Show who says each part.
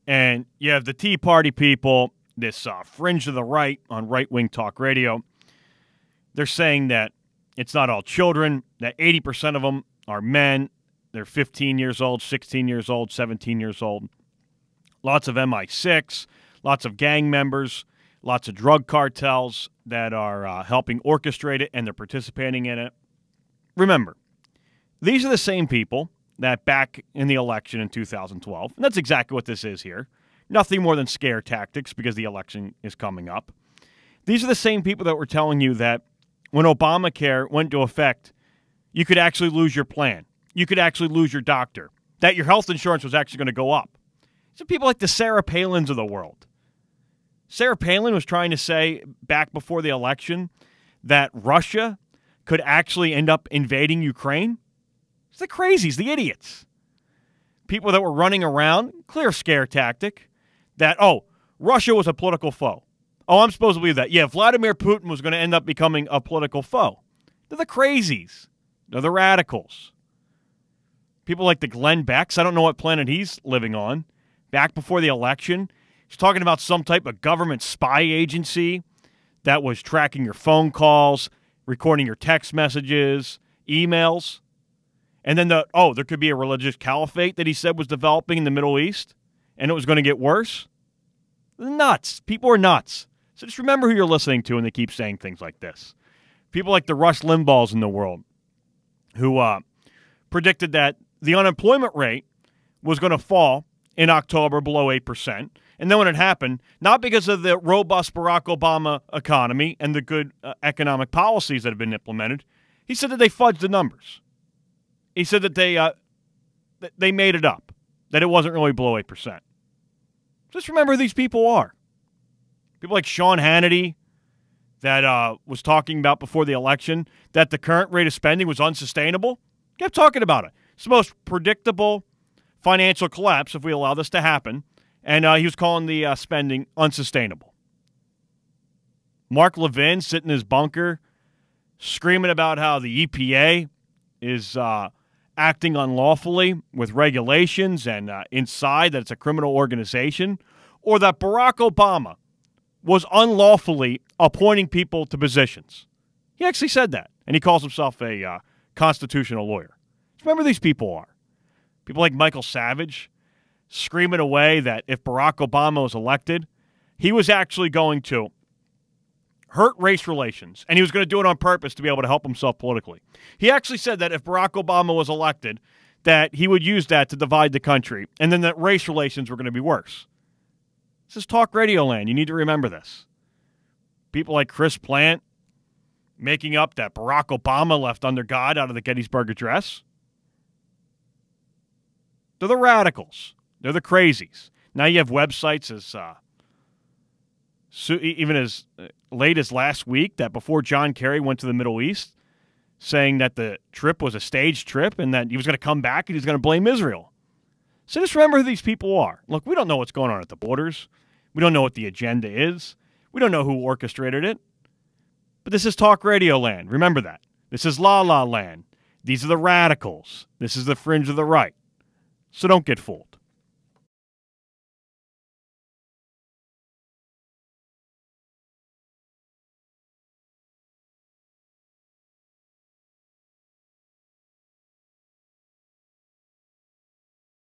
Speaker 1: And you have the Tea Party people, this fringe of the right on right-wing talk radio. They're saying that it's not all children, that 80% of them are men. They're 15 years old, 16 years old, 17 years old. Lots of MI6, lots of gang members, lots of drug cartels that are helping orchestrate it, and they're participating in it. Remember, these are the same people that back in the election in 2012, and that's exactly what this is here, nothing more than scare tactics because the election is coming up. These are the same people that were telling you that when Obamacare went into effect, you could actually lose your plan. You could actually lose your doctor. That your health insurance was actually going to go up. These are people like the Sarah Palins of the world. Sarah Palin was trying to say back before the election that Russia could actually end up invading Ukraine. It's the crazies, the idiots. People that were running around, clear scare tactic, that, Russia was a political foe. Oh, I'm supposed to believe that. Yeah, Vladimir Putin was going to end up becoming a political foe. They're the crazies. They're the radicals. People like the Glenn Becks, I don't know what planet he's living on. Back before the election, he's talking about some type of government spy agency that was tracking your phone calls, recording your text messages, emails. And then there could be a religious caliphate that he said was developing in the Middle East, and it was going to get worse. Nuts. People are nuts. So just remember who you're listening to when they keep saying things like this. People like the Rush Limbaughs in the world who predicted that the unemployment rate was going to fall in October below 8%. And then when it happened, not because of the robust Barack Obama economy and the good economic policies that have been implemented, he said that they fudged the numbers. He said that they made it up, that it wasn't really below 8%. Just remember who these people are. People like Shawn Hannity that was talking about before the election that the current rate of spending was unsustainable. Kept talking about it. It's the most predictable financial collapse if we allow this to happen. And he was calling the spending unsustainable. Mark Levin sitting in his bunker screaming about how the EPA is acting unlawfully with regulations and inside that it's a criminal organization, or that Barack Obama was unlawfully appointing people to positions. He actually said that, and he calls himself a constitutional lawyer. Just remember who these people are. People like Michael Savage screaming away that if Barack Obama was elected, he was actually going to hurt race relations, and he was going to do it on purpose to be able to help himself politically. He actually said that if Barack Obama was elected, that he would use that to divide the country, and then that race relations were going to be worse. This is talk radio land. You need to remember this. People like Chris Plante making up that Barack Obama left under God out of the Gettysburg Address. They're the radicals. They're the crazies. Now you have websites even as late as last week that before John Kerry went to the Middle East, saying that the trip was a staged trip and that he was going to come back and he's going to blame Israel. So just remember who these people are. Look, we don't know what's going on at the borders. We don't know what the agenda is. We don't know who orchestrated it. But this is talk radio land. Remember that. This is la la land. These are the radicals. This is the fringe of the right. So don't get fooled.